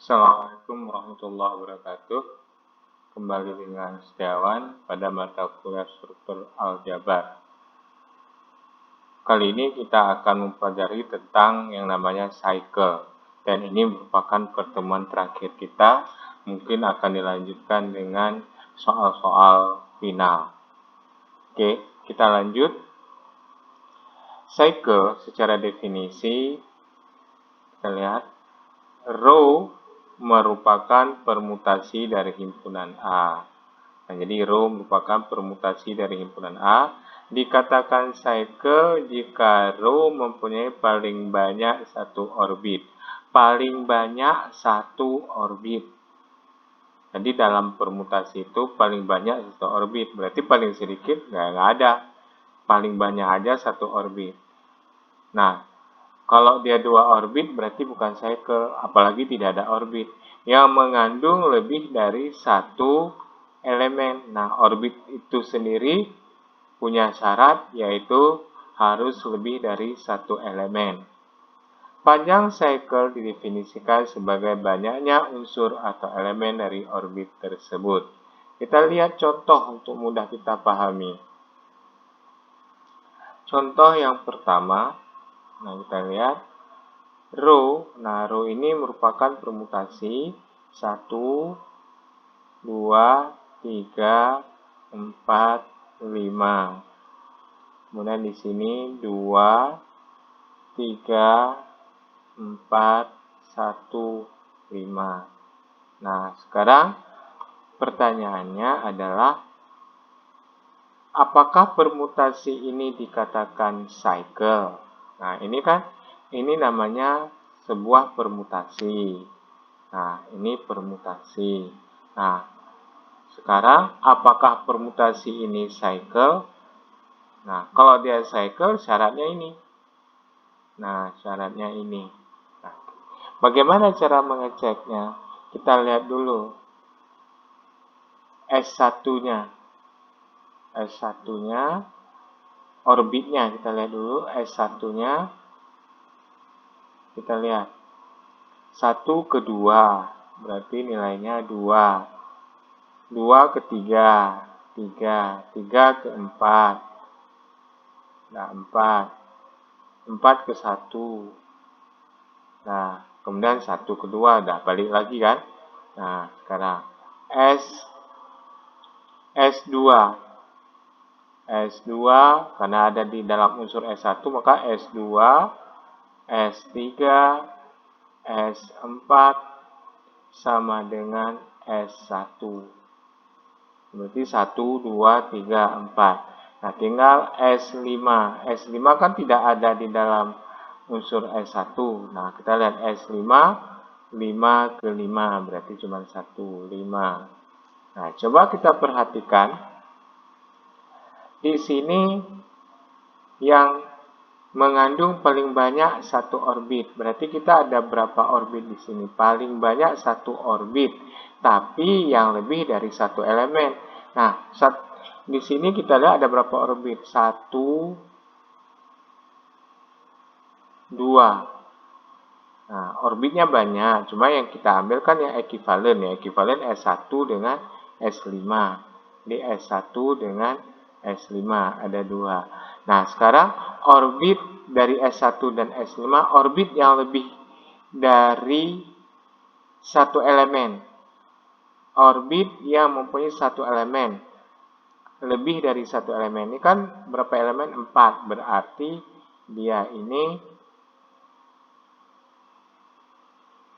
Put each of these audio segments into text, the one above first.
Assalamualaikum warahmatullahi wabarakatuh. Kembali dengan Setiawan pada mata kuliah struktur aljabar. Kali ini kita akan mempelajari tentang yang namanya cycle. Dan ini merupakan pertemuan terakhir kita. Mungkin akan dilanjutkan dengan soal-soal final. Oke, kita lanjut. Cycle secara definisi, kita lihat. Row merupakan permutasi dari himpunan A. Nah, jadi row merupakan permutasi dari himpunan A. Dikatakan cycle jika row mempunyai paling banyak satu orbit. Paling banyak satu orbit. Jadi dalam permutasi itu paling banyak satu orbit. Berarti paling sedikit nggak ada. Paling banyak aja satu orbit. Nah, kalau dia dua orbit berarti bukan cycle, apalagi tidak ada orbit yang mengandung lebih dari satu elemen. Nah, orbit itu sendiri punya syarat yaitu harus lebih dari satu elemen. Panjang cycle didefinisikan sebagai banyaknya unsur atau elemen dari orbit tersebut. Kita lihat contoh untuk mudah kita pahami. Contoh yang pertama, nah kita lihat row. Nah, row ini merupakan permutasi 1, 2, 3, 4, 5. Kemudian di sini 2, 3, 4, 1, 5. Nah, sekarang pertanyaannya adalah apakah permutasi ini dikatakan cycle? Nah, ini namanya sebuah permutasi. Nah, ini permutasi. Nah, sekarang apakah permutasi ini cycle? Nah, kalau dia cycle, syaratnya ini. Nah, syaratnya ini. Nah, bagaimana cara mengeceknya? Kita lihat dulu S1-nya. S1-nya, orbitnya. Kita lihat dulu S1-nya. Kita lihat 1 ke 2 berarti nilainya 2. 2 ke 3 3. 3 ke 4 nah 4. 4 ke 1. Nah, kemudian 1 ke 2 udah balik lagi kan. Nah, sekarang S2 karena ada di dalam unsur S1 maka S2, S3, S4 sama dengan S1. Berarti 1, 2, 3, 4. Nah, tinggal S5. S5 kan tidak ada di dalam unsur S1. Nah, kita lihat S5, 5 ke 5. Berarti cuma 1, 5. Nah, coba kita perhatikan. Di sini yang mengandung paling banyak satu orbit. Berarti kita ada berapa orbit di sini? Paling banyak satu orbit, tapi yang lebih dari satu elemen. Nah, di sini kita lihat ada berapa orbit? 1, 2. Nah, orbitnya banyak, cuma yang kita ambil kan yang ekivalen. Ya, ekivalen S1 dengan S5. Di S1 dengan S5 ada 2. Nah, sekarang orbit dari S1 dan S5, orbit yang lebih dari satu elemen. Orbit yang mempunyai satu elemen. Lebih dari satu elemen. Ini kan berapa elemen? 4. Berarti dia ini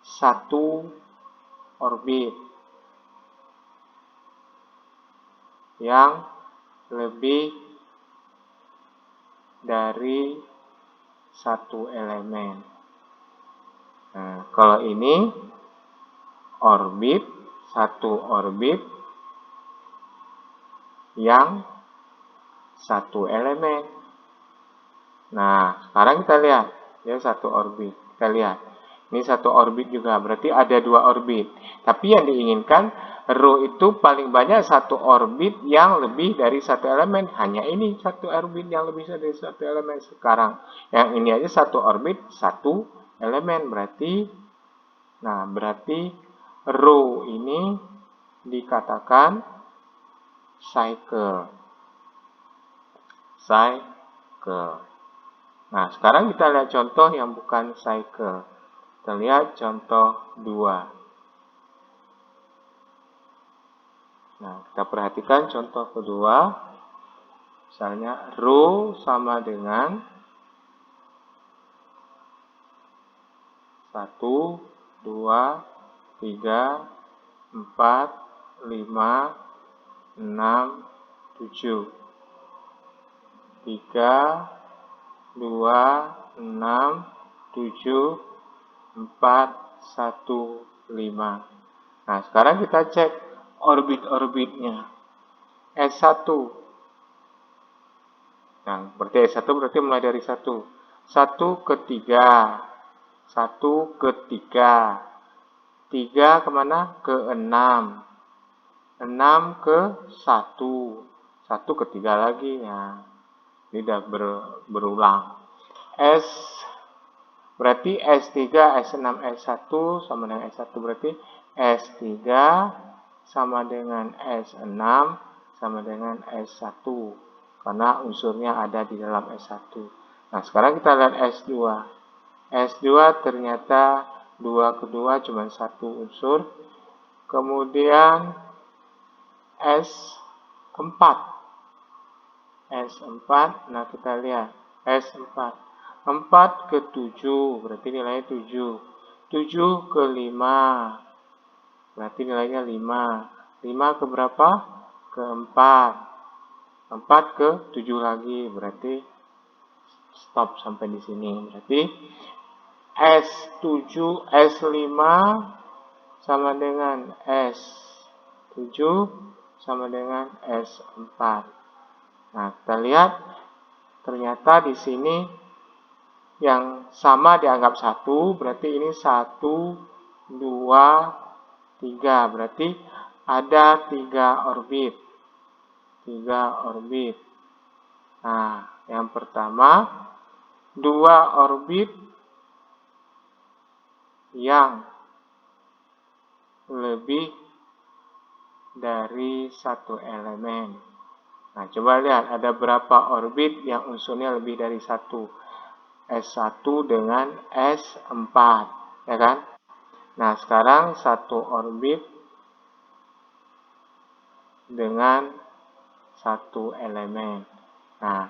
satu orbit yang lebih dari satu elemen. Nah, kalau ini orbit, satu orbit yang satu elemen. Nah, sekarang kita lihat ya satu orbit. Kita lihat. Ini satu orbit juga, berarti ada dua orbit. Tapi yang diinginkan row itu paling banyak satu orbit yang lebih dari satu elemen. Hanya ini satu orbit yang lebih dari satu elemen sekarang. Yang ini aja satu orbit, satu elemen. Berarti Nah, berarti row ini dikatakan cycle. Nah, sekarang kita lihat contoh yang bukan cycle. Kita lihat contoh 2. Nah, kita perhatikan contoh kedua. Misalnya, row sama dengan 1, 2, 3, 4, 5, 6, 7. 3, 2, 6, 7, 4, 1, 5. Nah, sekarang kita cek orbit-orbitnya. S1. Nah, berarti S1 berarti mulai dari 1. 1 ke 3. 1 ke 3. 3 kemana? Ke 6. 6 ke 1. 1 ke 3 lagi. Ya. Ini sudah berulang. Berarti S3, S6, S1 sama dengan S1. Berarti S3 sama dengan S6 sama dengan S1. Karena unsurnya ada di dalam S1. Nah, sekarang kita lihat S2. S2 ternyata 2 kedua cuma 1 unsur. Kemudian S4. S4, nah kita lihat. S4. 4 ke 7, berarti nilainya 7. 7 ke 5, berarti nilainya 5. 5 ke berapa? Ke 4. 4 ke 7 lagi, berarti stop sampai di sini. Berarti S7, S5 sama dengan S7 sama dengan S4. Nah, kita lihat ternyata di sini yang sama dianggap 1, berarti ini 1, 2, 3. Berarti ada 3 orbit. 3 orbit. Nah, yang pertama, 2 orbit yang lebih dari 1 elemen. Nah, coba lihat ada berapa orbit yang unsurnya lebih dari 1. S1 dengan S4, ya kan? Nah, sekarang 1 orbit dengan 1 elemen. Nah,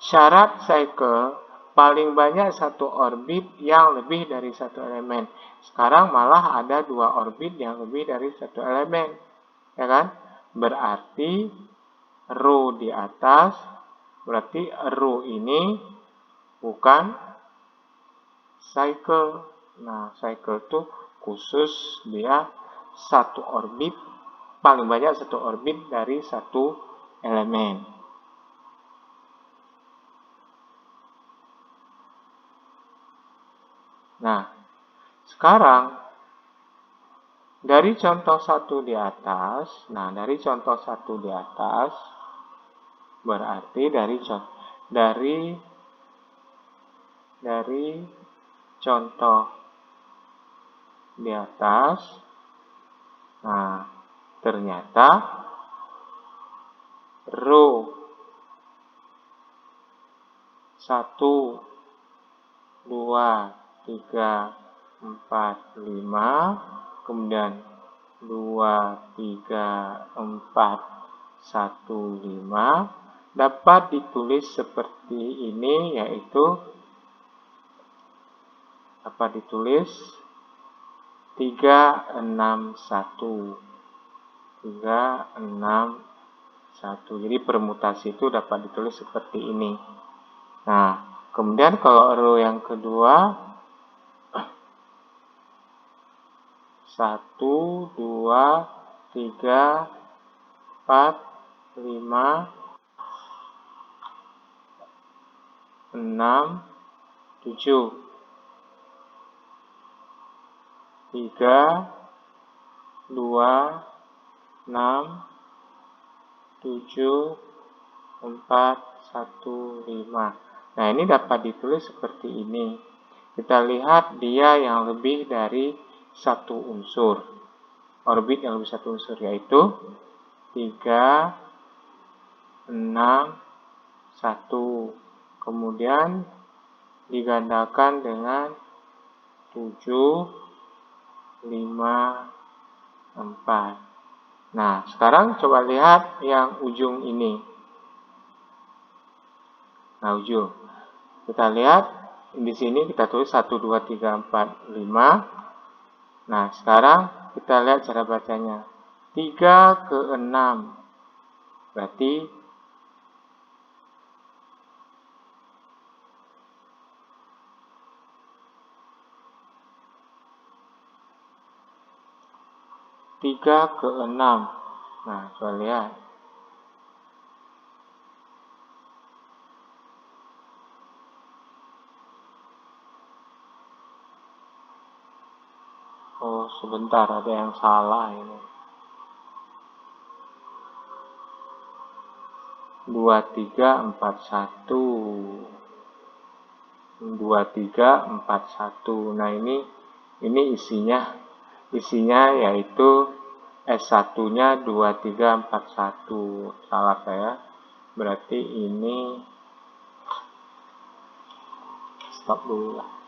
syarat cycle paling banyak 1 orbit yang lebih dari 1 elemen. Sekarang malah ada 2 orbit yang lebih dari 1 elemen, ya kan? Berarti row di atas, berarti row ini bukan cycle. Nah, cycle itu khusus dia 1 orbit, paling banyak 1 orbit dari 1 elemen. Nah, sekarang dari contoh 1 di atas, dari contoh 1 di atas, berarti dari contoh di atas, nah, ternyata row 1, 2, 3, 4, 5, kemudian 2, 3, 4, 1, 5, dapat ditulis seperti ini, yaitu dapat ditulis 3, 6, 1. 3, 6, 1. Jadi permutasi itu dapat ditulis seperti ini. Nah, kemudian kalau row yang kedua, 1, 2, 3, 4, 5, 6, 7. 3, 2, 6, 7, 4, 1, 5. Nah, ini dapat ditulis seperti ini. Kita lihat dia yang lebih dari satu unsur. Orbit yang lebih satu unsur yaitu 3, 6, 1. Kemudian digandakan dengan 7, 5, 4. Nah, sekarang coba lihat yang ujung ini. Nah, ujung. Kita lihat di sini kita tulis 1, 2, 3, 4, 5. Nah, sekarang kita lihat cara bacanya. 3 ke 6. Berarti 3 ke 6. Nah, coba lihat. Oh, sebentar, ada yang salah ini. 2, 3, 4, 1. 2, 3, 4, 1. Nah, ini isinya yaitu S1-nya 2, 3, 4, 1. Salah saya. Berarti ini stop dulu lah.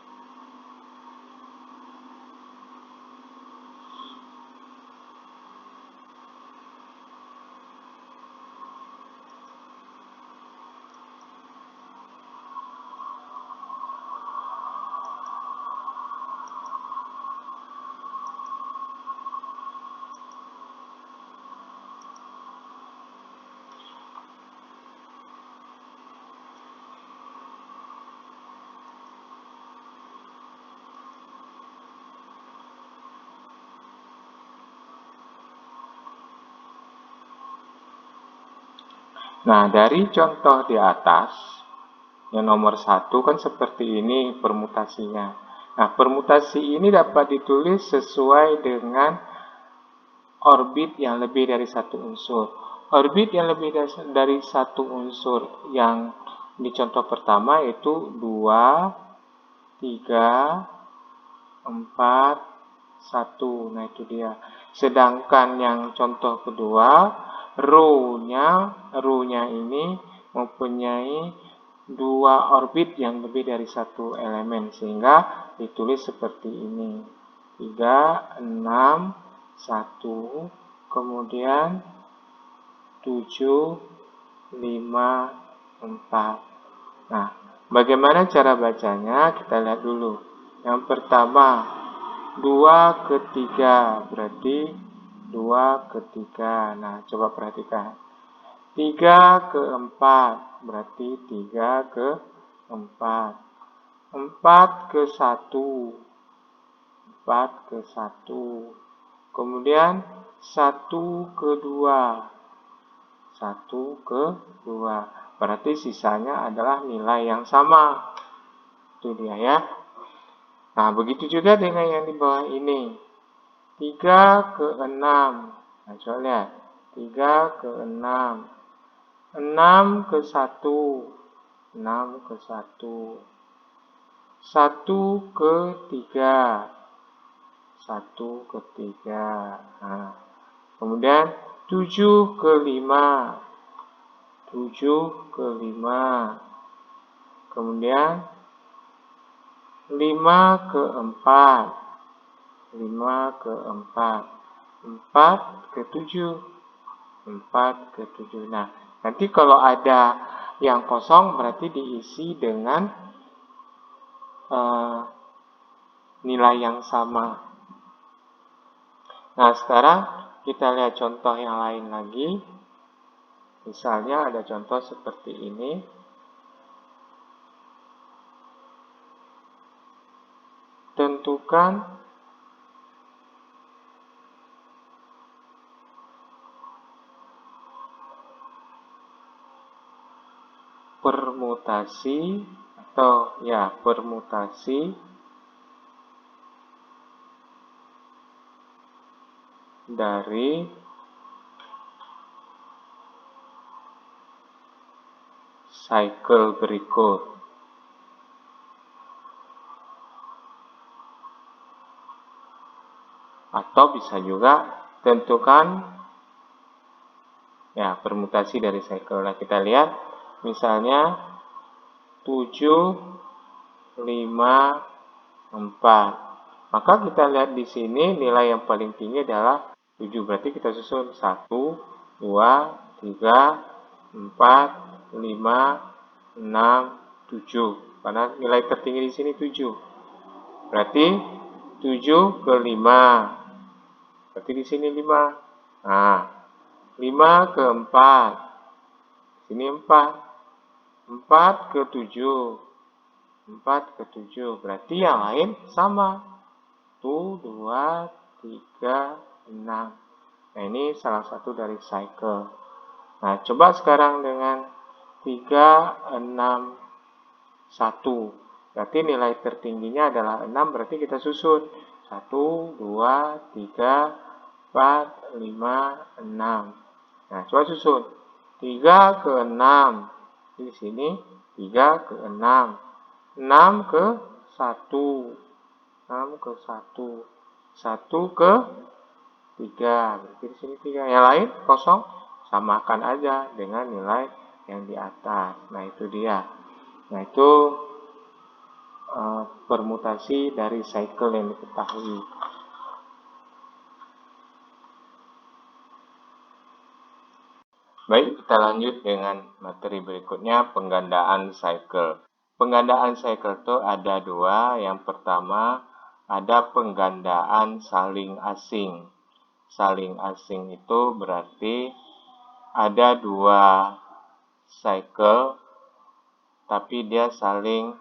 Nah, dari contoh di atas, yang nomor 1 kan seperti ini permutasinya. Nah, permutasi ini dapat ditulis sesuai dengan orbit yang lebih dari satu unsur. Orbit yang lebih dari satu unsur yang di contoh pertama itu 2, 3, 4, 1. Nah, itu dia. Sedangkan yang contoh kedua, row-nya ini mempunyai 2 orbit yang lebih dari satu elemen, sehingga ditulis seperti ini. 3, 6, 1, kemudian 7, 5, 4. Nah, bagaimana cara bacanya? Kita lihat dulu. Yang pertama, 2 ke 3, berarti 2 ke 3. Nah, coba perhatikan. 3 ke 4, berarti 3 ke 4. 4 ke 1, 4 ke 1. Kemudian 1 ke 2, 1 ke 2. Berarti sisanya adalah nilai yang sama. Itu dia ya. Nah, begitu juga dengan yang di bawah ini. 3 ke 6. Nah, coba lihat. 3 ke 6. 6 ke 1. 6 ke 1. 1 ke 3. 1 ke 3. Nah, kemudian 7 ke 5. 7 ke 5. Kemudian 5 ke 4. 5 ke 4. 4 ke 7. 4 ke 7. Nah, nanti kalau ada yang kosong berarti diisi dengan nilai yang sama. Nah, sekarang kita lihat contoh yang lain lagi. Misalnya ada contoh seperti ini. Tentukan permutasi dari cycle berikut. Atau bisa juga tentukan ya permutasi dari cycle. Nah, kita lihat misalnya 7, 5, 4. Maka kita lihat di sini nilai yang paling tinggi adalah 7. Berarti kita susun 1, 2, 3, 4, 5, 6, 7. Karena nilai tertinggi di sini 7. Berarti 7 ke 5. Berarti di sini 5. Nah, 5 ke 4. Sini 4. 4 ke 7. 4 ke 7. Berarti yang lain sama. 1, 2, 3, 6. Nah, ini salah satu dari cycle. Nah, coba sekarang dengan 3, 6, 1. Berarti nilai tertingginya adalah 6, berarti kita susun. 1, 2, 3, 4, 5, 6. Nah, coba susun. 3 ke 6. Di sini 3 ke 6. 6 ke 1. 6 ke 1. 1 ke 3. Berarti di sini 3. Yang lain kosong. Samakan aja dengan nilai yang di atas. Nah, itu dia. Nah, itu permutasi dari cycle yang diketahui. Baik, kita lanjut dengan materi berikutnya, penggandaan cycle. Penggandaan cycle itu ada dua. Yang pertama, ada penggandaan saling asing. Saling asing itu berarti ada dua cycle, tapi dia saling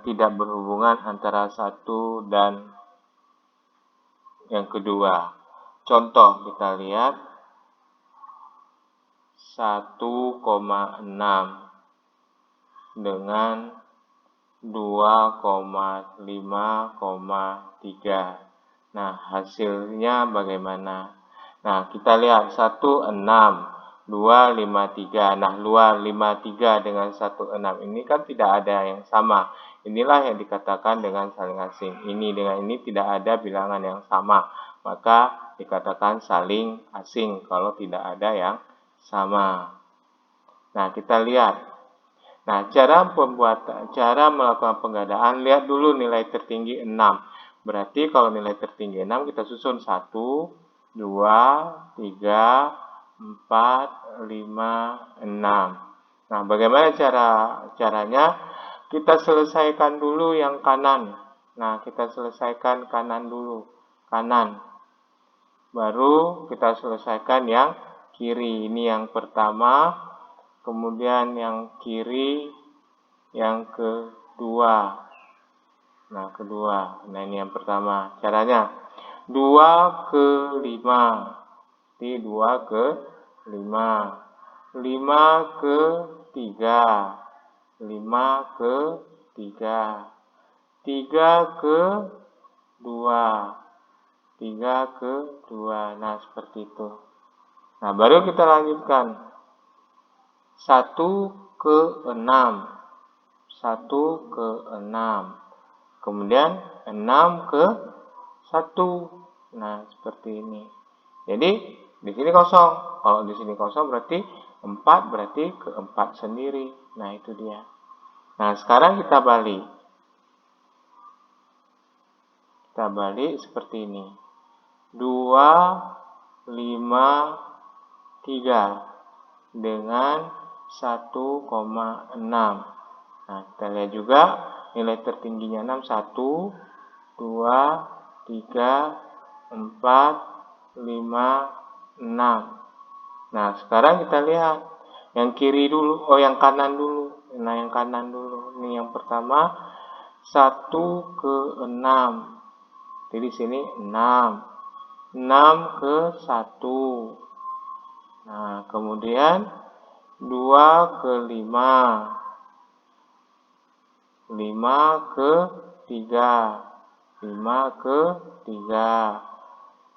tidak berhubungan antara satu dan yang kedua. Contoh kita lihat 1,6 dengan 2,5,3. Nah, hasilnya bagaimana? Nah, kita lihat 16, 253. Nah, 253 dengan 16 ini kan tidak ada yang sama. Inilah yang dikatakan dengan saling asing. Ini dengan ini tidak ada bilangan yang sama. Maka dikatakan saling asing kalau tidak ada yang sama. Nah, kita lihat. Nah, cara melakukan penggandaan, lihat dulu nilai tertinggi 6. Berarti kalau nilai tertinggi 6 kita susun 1, 2, 3, 4, 5, 6. Nah, bagaimana caranya? Kita selesaikan dulu yang kanan. Nah, kita selesaikan kanan dulu. Kanan. Baru kita selesaikan yang kiri. Ini yang pertama. Kemudian yang kiri yang kedua. Nah, kedua. Nah, ini yang pertama. Caranya 2 ke 5. Jadi 2 ke 5. 5 ke 3. 5 ke 3. 3 ke 2. 3 ke 2. Nah, seperti itu. Nah, baru kita lanjutkan. 1 ke 6. 1 ke 6. Kemudian 6 ke 1. Nah, seperti ini. Jadi, di sini kosong. Kalau di sini kosong berarti 4, berarti ke 4 sendiri. Nah, itu dia. Nah, sekarang kita balik. Kita balik seperti ini. 2, 5, 3 dengan 1,6. Nah, kita lihat juga nilai tertingginya 6. 1, 2, 3, 4, 5, 6. Nah, sekarang kita lihat yang kiri dulu. Yang kanan dulu. Nah, yang kanan dulu. Ini yang pertama 1 ke 6. Jadi di sini 6. 6 ke 1. Nah, kemudian 2 ke 5. 5 ke 3. 5 ke 3.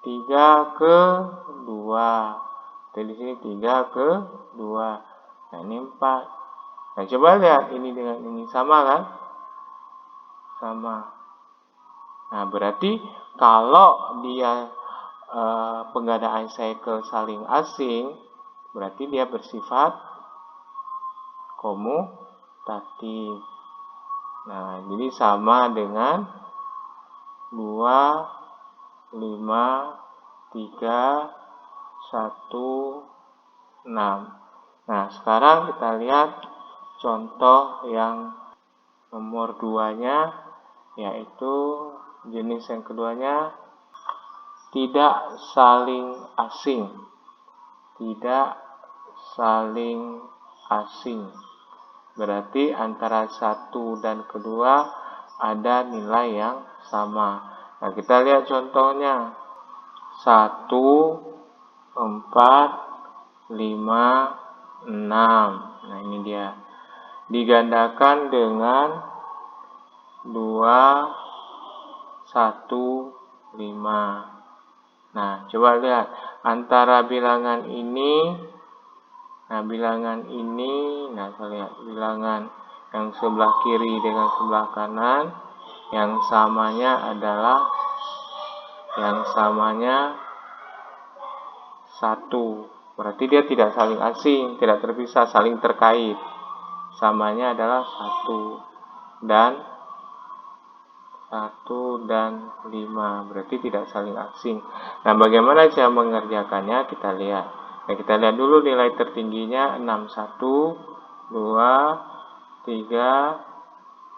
3 ke 2. Jadi di sini 3 ke 2. Nah, ini 4. Nah, coba lihat ini dengan ini sama kan? Sama. Nah, berarti kalau dia penggandaan cycle saling asing, berarti dia bersifat komutatif. Nah, jadi sama dengan 2, 5, 3, 1, 6. Nah, sekarang kita lihat contoh yang nomor 2-nya, yaitu jenis yang keduanya tidak saling asing. Tidak saling asing. Berarti antara satu dan kedua ada nilai yang sama. Nah, kita lihat contohnya. 1, 4, 5, 6. Nah, ini dia. Digandakan dengan 2, 1, 5. Nah, coba lihat antara bilangan ini, nah kita lihat bilangan yang sebelah kiri dengan sebelah kanan, yang samanya adalah 1. Berarti dia tidak saling asing, tidak terpisah, saling terkait. Samanya adalah 1 dan 5, berarti tidak saling asing. Nah, bagaimana cara mengerjakannya? Kita lihat. Nah, kita lihat dulu nilai tertingginya 6, 1, 2, 3,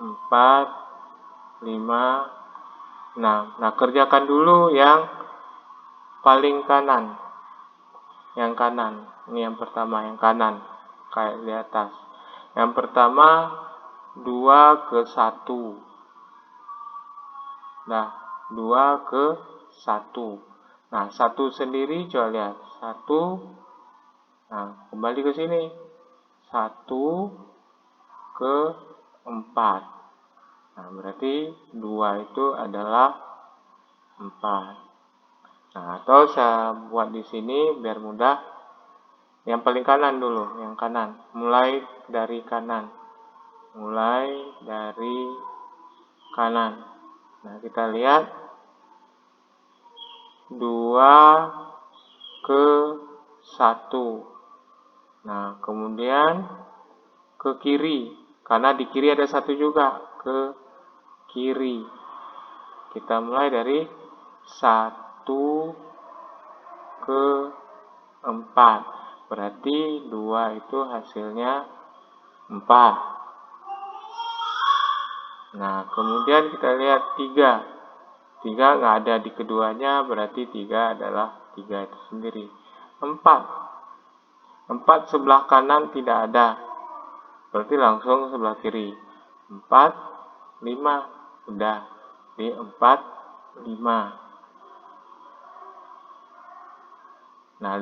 4, 5, 6. Nah, kerjakan dulu yang paling kanan. Yang kanan. Ini yang pertama, yang kanan. Kayak di atas. Yang pertama 2 ke 1. Nah, 2 ke 1. Nah, 1 sendiri coba lihat. 1. Nah, kembali ke sini. 1 ke 4. Nah, berarti 2 itu adalah 4. Nah, atau saya buat di sini biar mudah. Yang paling kanan dulu, yang kanan. Mulai dari kanan. Nah, kita lihat 2 ke 1. Nah, kemudian ke kiri. Karena di kiri ada 1 juga. Ke kiri. Kita mulai dari 1 ke 4. Berarti 2 itu hasilnya 4. Nah, kemudian kita lihat 3. 3 nggak ada di keduanya, berarti 3 adalah 3 itu sendiri. 4 sebelah kanan tidak ada, berarti langsung sebelah kiri. 4, 5, udah. Di 4, 5. Nah,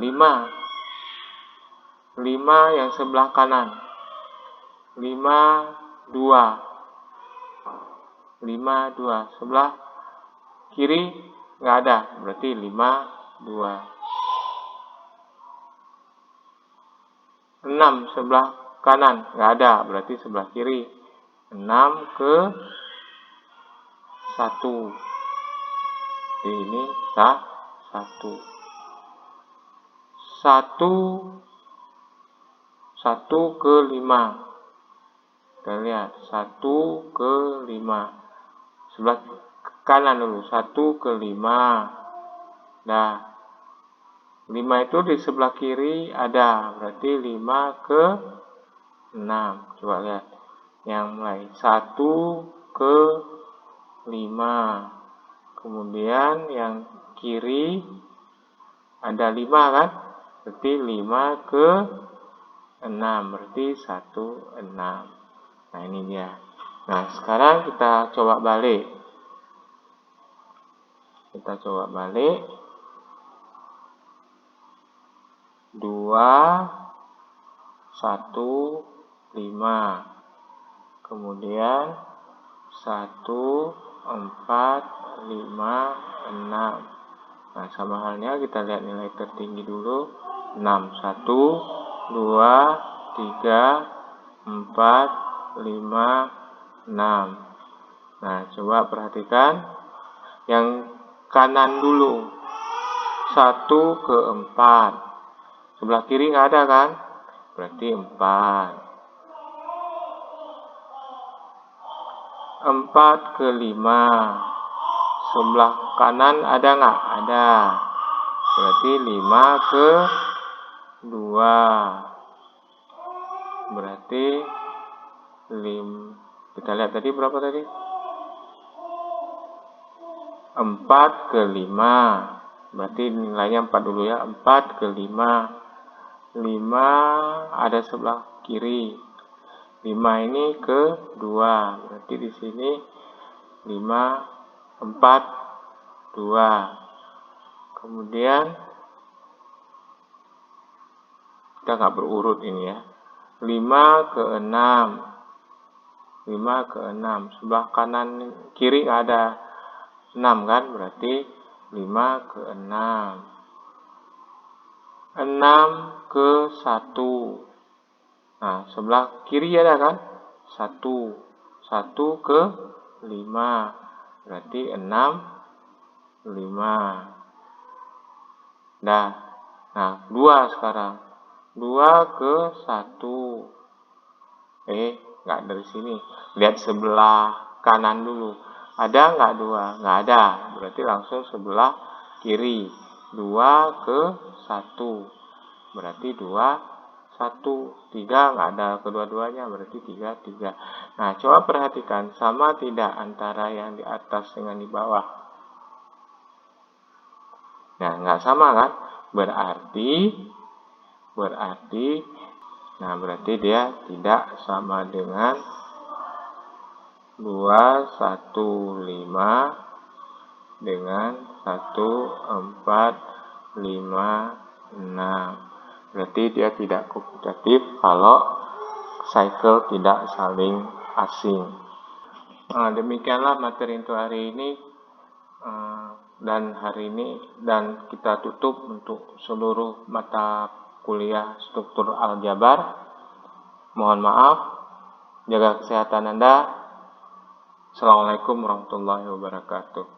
5 yang sebelah kanan. 5, 2. 5, 2. Sebelah kiri nggak ada, berarti 5, 2. 6 sebelah kanan nggak ada, berarti sebelah kiri. 6 ke 1. Jadi ini 1. 1 ke 5. Kita lihat 1 ke 5. Sebelah kanan dulu, 1 ke 5. Nah, 5 itu di sebelah kiri ada, berarti 5 ke 6. Coba lihat. Yang mulai 1 ke 5. Kemudian yang kiri ada 5 kan? Berarti 5 ke 6. Berarti 1, 6. Nah, ini dia. Nah, sekarang kita coba balik. 2, 1, 5. Kemudian 1, 4, 5, 6. Nah, sama halnya kita lihat nilai tertinggi dulu. 6, 1, 2, 3, 4, 5, 6. Nah, coba perhatikan Yang kanan dulu. 1 ke 4. Sebelah kiri nggak ada kan? Berarti 4. 4 ke 5. Sebelah kanan ada nggak? Ada. Berarti 5 ke 2. Berarti 5. Kita lihat tadi berapa tadi? 4 ke 5. Berarti nilainya 4 dulu ya. 4 ke 5. 5 ada sebelah kiri. 5 ini ke 2. Berarti di sini 5, 4, 2. Kemudian kita nggak berurut ini ya. 5 ke 6. 5 ke 6. Sebelah kanan kiri nggak ada 6 kan? Berarti 5 ke 6. 6 ke 1. Nah, sebelah kiri ada kan? 1. 1 ke 5. Berarti 6, 5. Nah, 2 sekarang. 2 ke 1. Nggak dari sini. Lihat sebelah kanan dulu. Ada nggak 2? Nggak ada. Berarti langsung sebelah kiri. 2 ke 1. Berarti 2, 1. 3 nggak ada kedua-duanya. Berarti 3, 3. Nah, coba perhatikan. Sama tidak antara yang di atas dengan di bawah? Nah, nggak sama kan? Berarti dia tidak sama dengan 215 dengan 1456. Berarti dia tidak komutatif kalau cycle tidak saling asing. Demikianlah materi untuk hari ini dan kita tutup untuk seluruh mata kuliah struktur aljabar. Mohon maaf, jaga kesehatan Anda. Assalamualaikum warahmatullahi wabarakatuh.